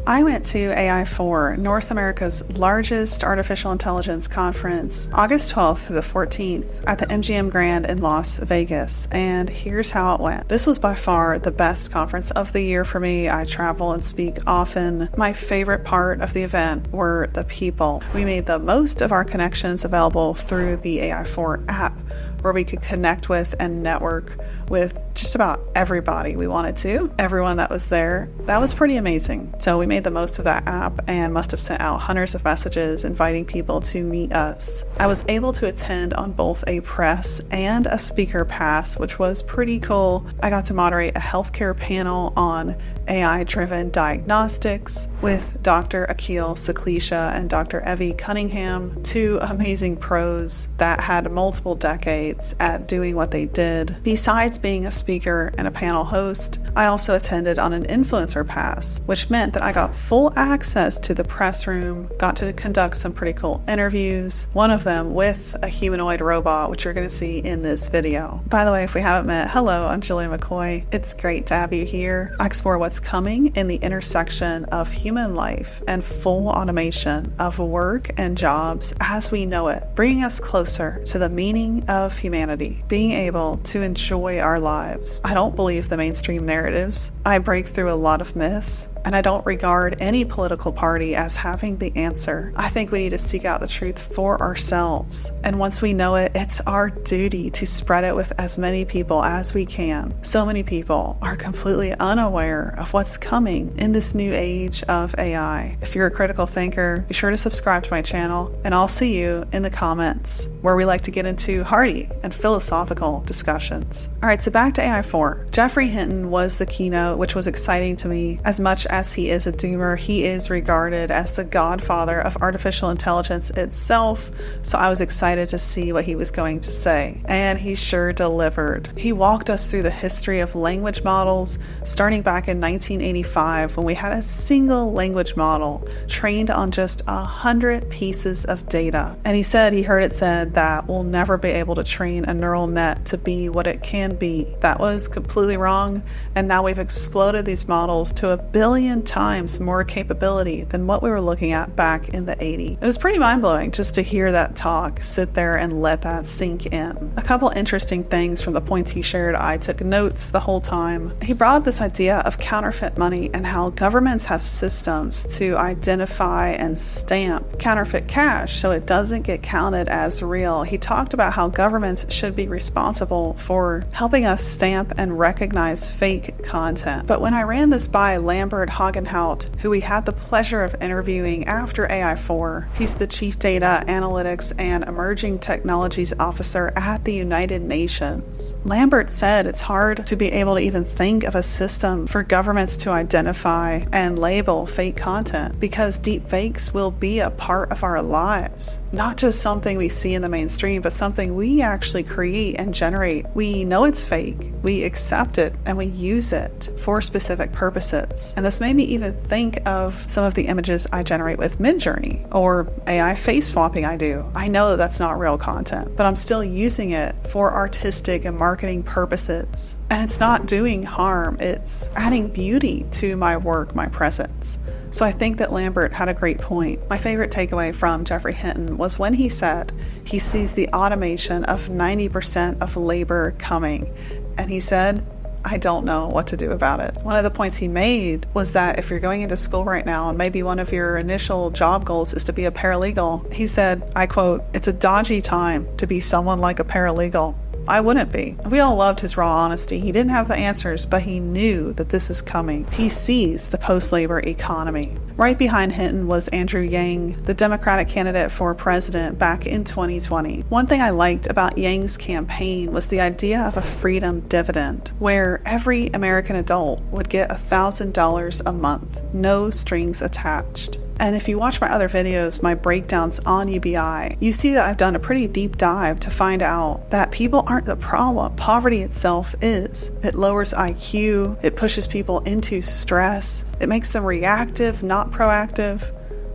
I went to AI4, North America's largest artificial intelligence conference, August 12th through the 14th at the MGM Grand in Las Vegas, and here's how it went. This was by far the best conference of the year for me. I travel and speak often. My favorite part of the event were the people. We made the most of our connections available through the AI4 app, where we could connect with and network with just about everybody we wanted to. Everyone that was there. That was pretty amazing. So we made the most of that app and must have sent out hundreds of messages inviting people to meet us. I was able to attend on both a press and a speaker pass, which was pretty cool. I got to moderate a healthcare panel on AI-driven diagnostics with Dr. Ahkil, Saklecha, and Dr. Cunningham, two amazing pros that had multiple decades at doing what they did. Besides being a speaker and a panel host, I also attended on an influencer pass, which meant that I got full access to the press room, got to conduct some pretty cool interviews, one of them with a humanoid robot, which you're going to see in this video. By the way, if we haven't met, hello, I'm McCoy. It's great to have you here. I explore what's coming in the intersection of human life and full automation of work and jobs as we know it, bringing us closer to the meaning of humanity, being able to enjoy our lives. I don't believe the mainstream narratives. I break through a lot of myths, and I don't regard any political party as having the answer. I think we need to seek out the truth for ourselves. And once we know it, it's our duty to spread it with as many people as we can. So many people are completely unaware of what's coming in this new age of AI. If you're a critical thinker, be sure to subscribe to my channel, and I'll see you in the comments, where we like to get into hearty and philosophical discussions. All right, so back to AI4. Geoffrey Hinton was the keynote, which was exciting to me. As much as he is a doomer, he is regarded as the godfather of artificial intelligence itself, so I was excited to see what he was going to say. And he sure delivered. He walked us through the history of language models, starting back in 1985 when we had a single language model trained on just 100 pieces of data. And he said he heard it said that we'll never be able to train a neural net to be what it can be. That was completely wrong, and now we've exploded these models to 1 billion times more capability than what we were looking at back in the 80s. It was pretty mind-blowing just to hear that talk, sit there and let that sink in. A couple interesting things from the points he shared. I took notes the whole time. He brought up this idea of counterfeit money and how governments have systems to identify and stamp counterfeit cash so it doesn't get counted as real. He talked about how governments should be responsible for helping us stamp and recognize fake content. But when I ran this by Lambert Hagenhout, who we had the pleasure of interviewing after AI4, he's the Chief Data Analytics and Emerging Technologies Officer at the United Nations. Lambert said it's hard to be able to even think of a system for governments to identify and label fake content, because deep fakes will be a part of our lives. Not just something we see in the mainstream, but something we actually create and generate. We know it's fake, we accept it, and we use it for specific purposes. And this made me even think of some of the images I generate with Midjourney or AI face swapping I do. I know that that's not real content, but I'm still using it for artistic and marketing purposes. And it's not doing harm, it's adding beauty to my work, my presence. So I think that Lambert had a great point. My favorite takeaway from Geoffrey Hinton was when he said he sees the automation of 90% of labor coming. And he said, I don't know what to do about it. One of the points he made was that if you're going into school right now and maybe one of your initial job goals is to be a paralegal, he said, I quote, "It's a dodgy time to be someone like a paralegal." I wouldn't be. We all loved his raw honesty. He didn't have the answers, but he knew that this is coming. He sees the post-labor economy. Right behind Hinton was Andrew Yang, the Democratic candidate for president back in 2020. One thing I liked about Yang's campaign was the idea of a freedom dividend, where every American adult would get $1,000 a month, no strings attached. And if you watch my other videos, my breakdowns on UBI, you see that I've done a pretty deep dive to find out that people aren't the problem. Poverty itself is. It lowers IQ, it pushes people into stress, it makes them reactive, not proactive.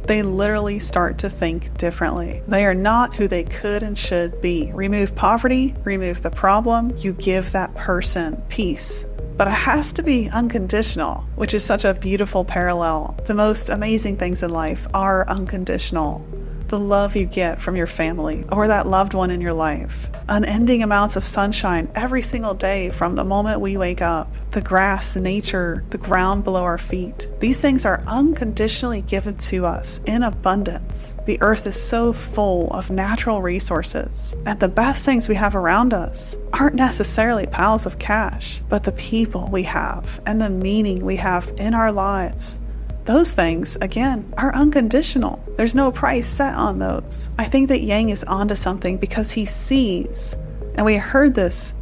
They literally start to think differently. They are not who they could and should be. Remove poverty, remove the problem, you give that person peace. but it has to be unconditional, which is such a beautiful parallel. The most amazing things in life are unconditional. The love you get from your family or that loved one in your life. Unending amounts of sunshine every single day from the moment we wake up. The grass, nature, the ground below our feet. These things are unconditionally given to us in abundance. The earth is so full of natural resources, and the best things we have around us aren't necessarily piles of cash, but the people we have and the meaning we have in our lives. Those things, again, are unconditional. There's no price set on those. I think that Yang is onto something because he sees, and we heard this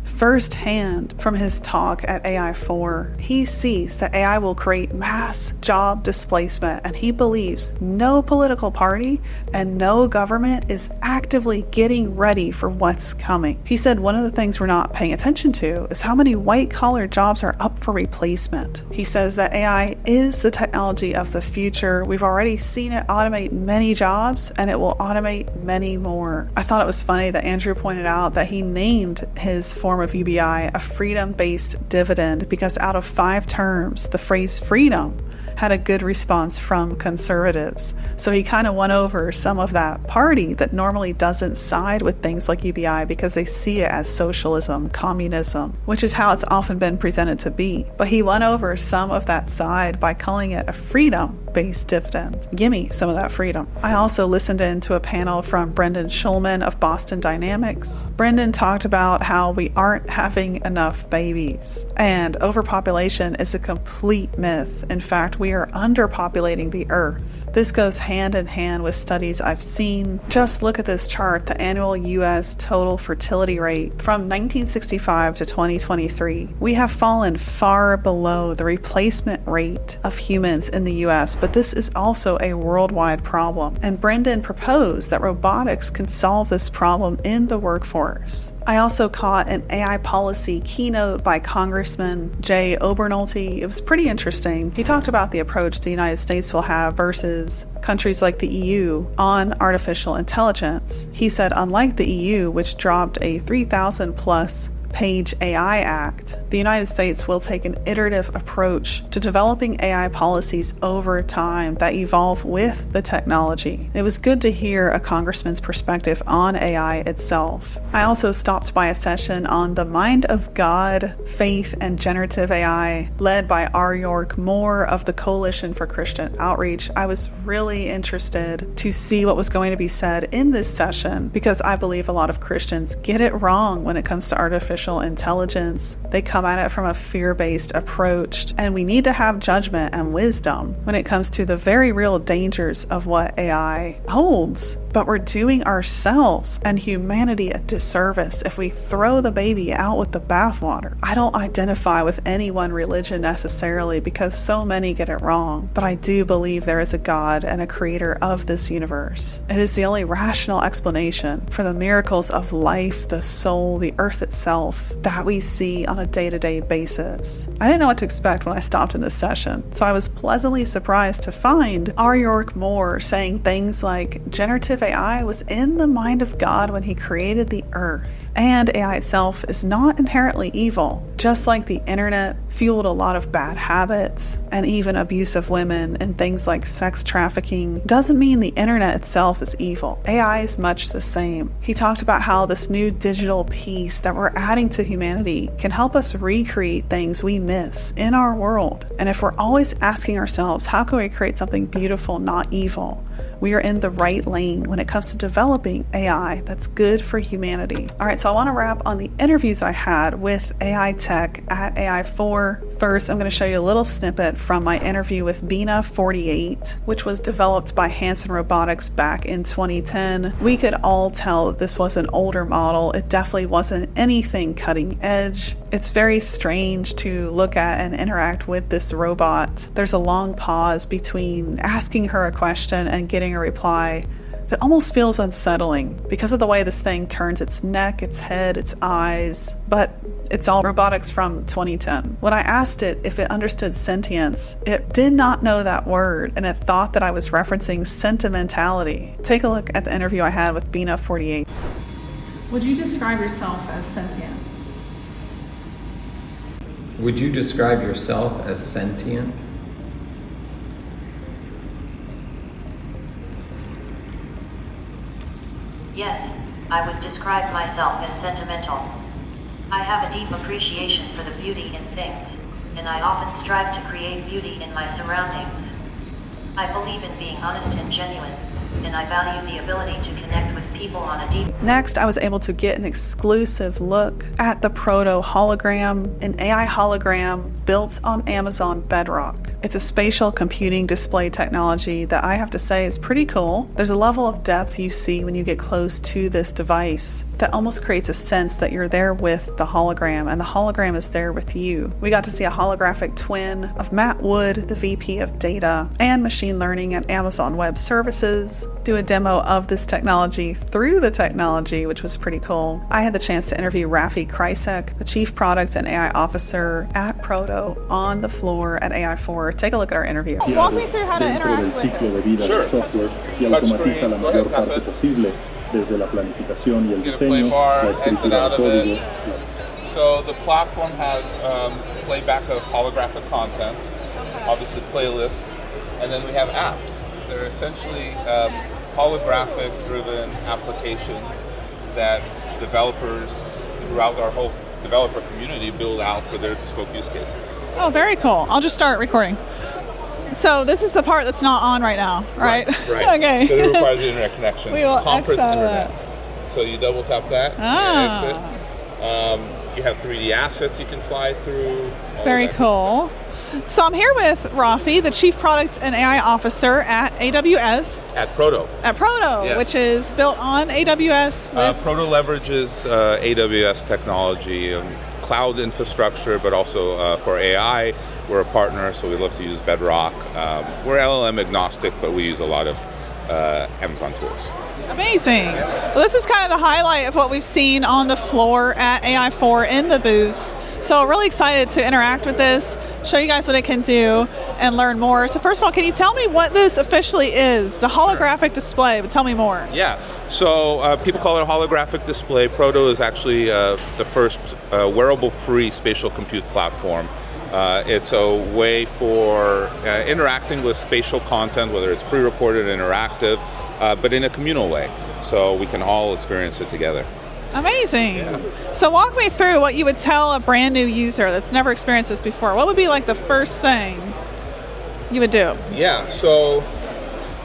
firsthand from his talk at AI4. He sees that AI will create mass job displacement, and he believes no political party and no government is actively getting ready for what's coming. He said one of the things we're not paying attention to is how many white-collar jobs are up for replacement. He says that AI is the technology of the future. We've already seen it automate many jobs, and it will automate many more. I thought it was funny that Andrew pointed out that he named his form of UBI a freedom-based dividend because out of 5 terms, the phrase freedom had a good response from conservatives. So he kind of won over some of that party that normally doesn't side with things like UBI because they see it as socialism, communism, which is how it's often been presented to be. But he won over some of that side by calling it a freedom-based dividend. Gimme some of that freedom. I also listened in to a panel from Brendan Schulman of Boston Dynamics. Brendan talked about how we aren't having enough babies, and overpopulation is a complete myth. In fact, we are underpopulating the earth. This goes hand in hand with studies I've seen. Just look at this chart, the annual U.S. total fertility rate from 1965 to 2023. We have fallen far below the replacement rate of humans in the U.S., but this is also a worldwide problem. And Brendan proposed that robotics can solve this problem in the workforce. I also caught an AI policy keynote by Congressman Jay Obernolte. It was pretty interesting. He talked about the approach the United States will have versus countries like the EU on artificial intelligence. He said, unlike the EU, which dropped a 3,000 plus page AI Act, the United States will take an iterative approach to developing AI policies over time that evolve with the technology. It was good to hear a congressman's perspective on AI itself. I also stopped by a session on the mind of God, faith, and generative AI led by R. York Moore of the Coalition for Christian Outreach. I was really interested to see what was going to be said in this session because I believe a lot of Christians get it wrong when it comes to artificial intelligence. They come at it from a fear-based approach, and we need to have judgment and wisdom when it comes to the very real dangers of what AI holds. But we're doing ourselves and humanity a disservice if we throw the baby out with the bathwater. I don't identify with any one religion necessarily because so many get it wrong, but I do believe there is a God and a creator of this universe. It is the only rational explanation for the miracles of life, the soul, the earth itself that we see on a day-to-day basis. I didn't know what to expect when I stopped in this session, so I was pleasantly surprised to find R. York Moore saying things like generative AI was in the mind of God when he created the earth, and AI itself is not inherently evil. Just like the internet fueled a lot of bad habits and even abuse of women and things like sex trafficking, doesn't mean the internet itself is evil. AI is much the same. He talked about how this new digital piece that we're adding to humanity can help us recreate things we miss in our world. And if we're always asking ourselves, how can we create something beautiful, not evil? We are in the right lane when it comes to developing AI that's good for humanity. All right, so I want to wrap on the interviews I had with AI tech at AI4. First, I'm going to show you a little snippet from my interview with Bina 48, which was developed by Hanson Robotics back in 2010. We could all tell that this was an older model. It definitely wasn't anything cutting edge. It's very strange to look at and interact with this robot. There's a long pause between asking her a question and getting a reply that almost feels unsettling because of the way this thing turns its neck, its head, its eyes, but it's all robotics from 2010. When I asked it if it understood sentience, it did not know that word, and it thought that I was referencing sentimentality. Take a look at the interview I had with Bina 48. Would you describe yourself as sentient? Would you describe yourself as sentient? Yes, I would describe myself as sentimental. I have a deep appreciation for the beauty in things, and I often strive to create beauty in my surroundings. I believe in being honest and genuine, and I value the ability to connect with people on a deep... Next, I was able to get an exclusive look at the Proto Hologram, an AI hologram built on Amazon Bedrock. It's a spatial computing display technology that I have to say is pretty cool. There's a level of depth you see when you get close to this device that almost creates a sense that you're there with the hologram, and the hologram is there with you. We got to see a holographic twin of Matt Wood, the VP of Data and Machine Learning at Amazon Web Services, do a demo of this technology through the technology, which was pretty cool. I had the chance to interview Rafi Kreisek, the Chief Product and AI Officer at Proto, on the floor at AI4. Take a look at our interview. Walk me through how to interact with it. Sure. Touchscreen, go ahead, tap it. Desde la planificación y el diseño, la escritura del código. So the platform has playback of holographic content, obviously playlists, and then we have apps. They're essentially holographic-driven applications that developers throughout our whole developer community build out for their bespoke use cases. Oh, very cool. I'll just start recording. So this is the part that's not on right now, right? Right. Okay. So it requires the internet connection. We will Conference exit internet. that. So you double tap that, exit. You have 3D assets you can fly through. Very cool. So I'm here with Rafi, the Chief Product and AI Officer at AWS. At Proto. At Proto, yes. Which is built on AWS. Proto leverages AWS technology and cloud infrastructure, but also for AI. We're a partner, so we love to use Bedrock. We're LLM agnostic, but we use a lot of Amazon tools. Amazing. Well, this is kind of the highlight of what we've seen on the floor at AI4 in the booth. So really excited to interact with this, show you guys what it can do, and learn more. So first of all, can you tell me what this officially is? The holographic display, but tell me more. Yeah, so people call it a holographic display. Proto is actually the first wearable-free spatial compute platform. It's a way for interacting with spatial content, whether it's pre-recorded, interactive, but in a communal way, so we can all experience it together. Amazing. Yeah. So walk me through what you would tell a brand new user that's never experienced this before. What would be like the first thing you would do? Yeah, so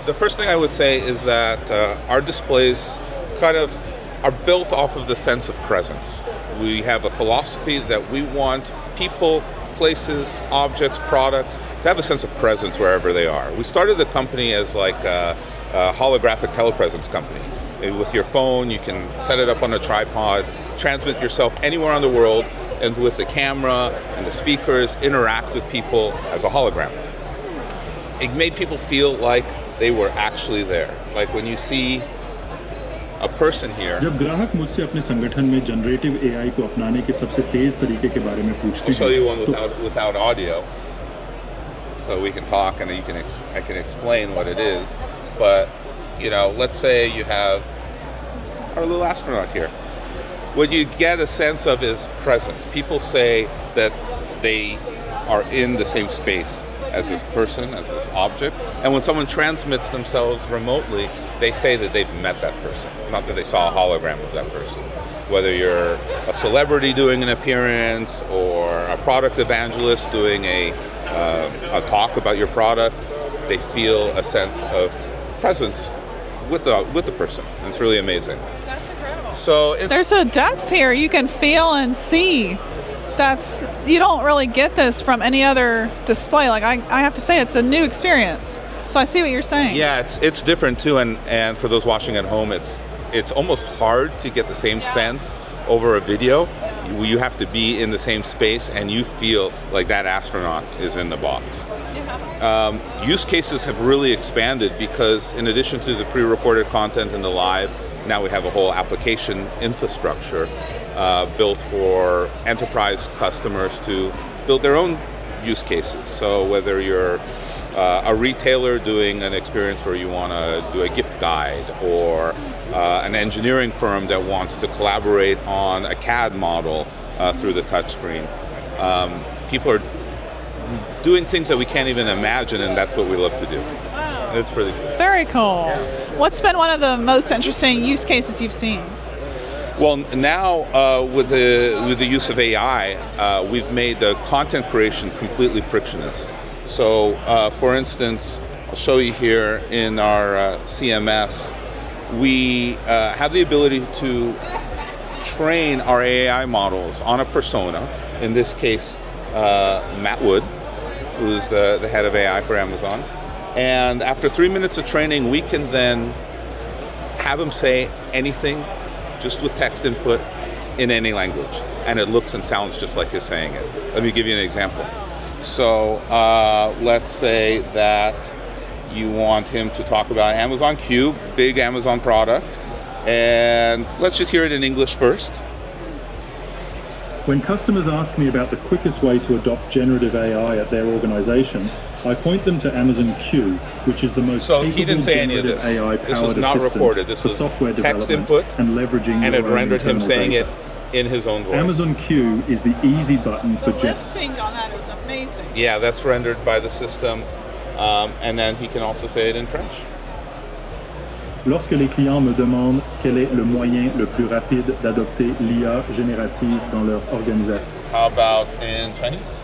the first thing I would say is that our displays kind of are built off of the sense of presence. We have a philosophy that we want people, places, objects, products to have a sense of presence wherever they are. We started the company as like a holographic telepresence company. With your phone, you can set it up on a tripod, transmit yourself anywhere on the world, and with the camera and the speakers, interact with people as a hologram. It made people feel like they were actually there. Like when you see a person here. जब ग्राहक मुझसे अपने संगठन में generative AI को अपनाने के सबसे तेज तरीके के बारे में पूछते हैं. I'll show you one without audio, so we can talk and I can explain what it is. But you know, let's say you have our little astronaut here. What you get a sense of is presence. People say that they are in the same space as this person, as this object, and when someone transmits themselves remotely, they say that they've met that person, not that they saw a hologram of that person. Whether you're a celebrity doing an appearance or a product evangelist doing a talk about your product, they feel a sense of presence with the person. And it's really amazing. That's incredible. So there's a depth here you can feel and see. You don't really get this from any other display. Like I have to say, it's a new experience. So I see what you're saying. Yeah, it's different too, and for those watching at home, it's almost hard to get the same sense over a video. You have to be in the same space, and you feel like that astronaut is in the box. Use cases have really expanded because in addition to the pre-recorded content and the live, now we have a whole application infrastructure built for enterprise customers to build their own use cases. So whether you're a retailer doing an experience where you want to do a gift guide, or an engineering firm that wants to collaborate on a CAD model through the touchscreen. people are doing things that we can't even imagine, and that's what we love to do. Wow. It's pretty cool. Very cool. What's been one of the most interesting use cases you've seen? Well, now with the use of AI, we've made the content creation completely frictionless. So, for instance, I'll show you here in our CMS, we have the ability to train our AI models on a persona. In this case, Matt Wood, who's the head of AI for Amazon. And after 3 minutes of training, we can then have him say anything just with text input in any language. And it looks and sounds just like he's saying it. Let me give you an example. So let's say that you want him to talk about Amazon Q, big Amazon product. And let's just hear it in English first. When customers ask me about the quickest way to adopt generative AI at their organization, I point them to Amazon Q, which is the most So he didn't say any of this. This was not recorded. This was software text development input, and leveraging and it rendered him saying data. it in his own voice. Amazon Q is the easy button for lip sync on that is amazing. Yeah, that's rendered by the system, and then he can also say it in French. Lorsque les clients me demandent quel est le moyen le plus rapide d'adopter l'IA générative dans leur organisation. How about in Chinese?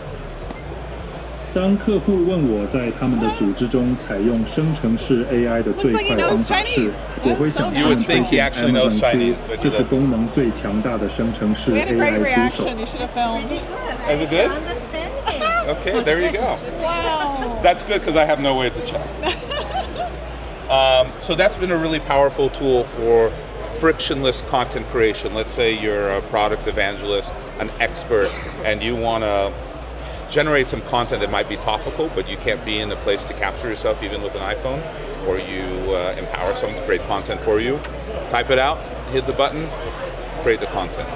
当客户问我在他们的组织中采用生成式 AI 的最快方法是，我会向他们推荐 Amazon Q， 这是功能最强大的生成式 AI 助手。 Is it good? Okay, there you go. Wow. That's good because I have no way to check. So that's been a really powerful tool for frictionless content creation. Let's say you're a product evangelist, an expert, and you want to generate some content that might be topical, but you can't be in a place to capture yourself even with an iPhone, or you empower someone to create content for you. Type it out, hit the button, create the content.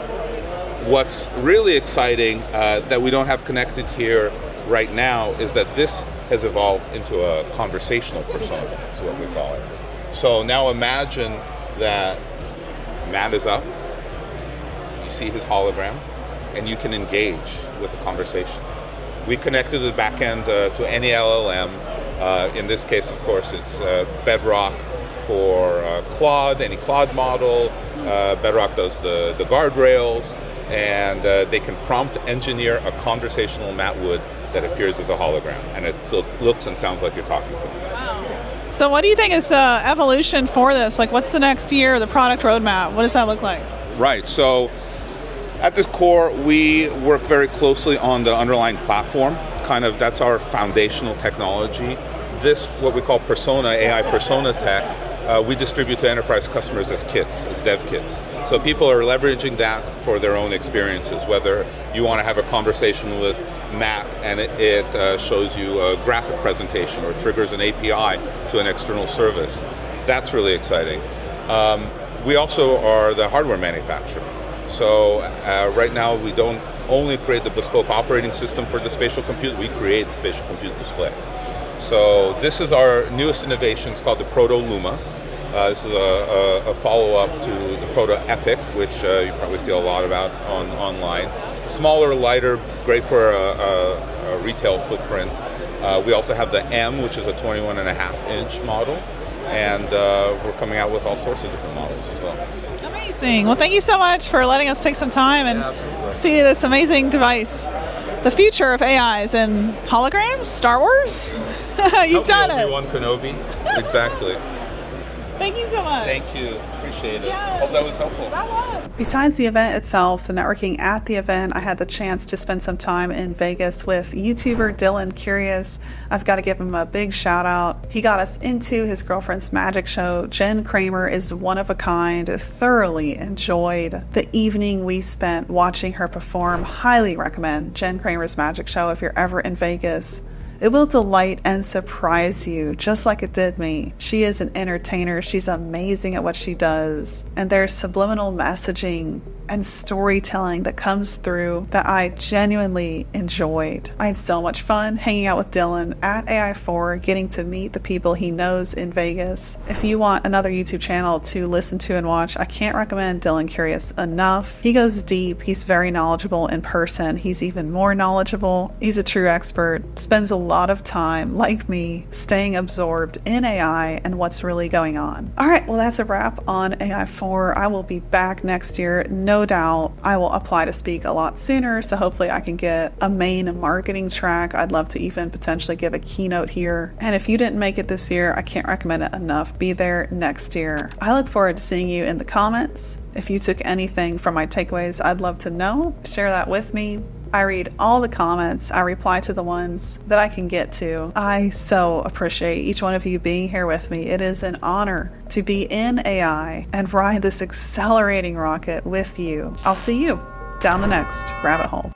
What's really exciting that we don't have connected here right now is that this has evolved into a conversational persona, is what we call it. So now imagine that Matt is up, you see his hologram, and you can engage with a conversation. We connected the back end to any LLM. In this case, of course, it's Bedrock for Claude, any Claude model. Bedrock does the guardrails, and they can prompt engineer a conversational Matt Wood that appears as a hologram, and it still looks and sounds like you're talking to him. Wow. So what do you think is the evolution for this? Like, what's the next year, the product roadmap? What does that look like? Right, so at the core, we work very closely on the underlying platform. Kind of, that's our foundational technology. This, what we call persona, AI persona tech, we distribute to enterprise customers as kits, as dev kits. So people are leveraging that for their own experiences, whether you want to have a conversation with Matt and it shows you a graphic presentation or triggers an API to an external service. That's really exciting. We also are the hardware manufacturer. So right now we don't only create the bespoke operating system for the spatial compute, we create the spatial compute display. So this is our newest innovation. It's called the Proto Luma. This is a follow-up to the Proto Epic, which you probably see a lot about online. Smaller, lighter, great for a retail footprint. We also have the M, which is a 21.5-inch model, and we're coming out with all sorts of different models as well. Amazing. Well, thank you so much for letting us take some time and see this amazing device. The future of AI is in holograms, Star Wars. You've done it. Obi-Wan Kenobi. Exactly. Thank you so much. Thank you. Appreciate it. Yeah. Hope that was helpful. That was. Besides the event itself, the networking at the event, I had the chance to spend some time in Vegas with YouTuber Dylan Curious. I've got to give him a big shout out. He got us into his girlfriend's magic show. Jen Kramer is one of a kind. Thoroughly enjoyed the evening we spent watching her perform. Highly recommend Jen Kramer's magic show if you're ever in Vegas. It will delight and surprise you, just like it did me. She is an entertainer. She's amazing at what she does. And there's subliminal messaging and storytelling that comes through that I genuinely enjoyed. I had so much fun hanging out with Dylan at AI4, getting to meet the people he knows in Vegas. If you want another YouTube channel to listen to and watch, I can't recommend Dylan Curious enough. He goes deep. He's very knowledgeable in person. He's even more knowledgeable. He's a true expert. Spends a lot of time, like me, staying absorbed in AI and what's really going on. All right, well, that's a wrap on AI4. I will be back next year. No doubt I will apply to speak a lot sooner, so hopefully I can get a main marketing track. I'd love to even potentially give a keynote here. And if you didn't make it this year, I can't recommend it enough. Be there next year. I look forward to seeing you in the comments. If you took anything from my takeaways, I'd love to know. Share that with me. I read all the comments. I reply to the ones that I can get to. I so appreciate each one of you being here with me. It is an honor to be in AI and ride this accelerating rocket with you. I'll see you down the next rabbit hole.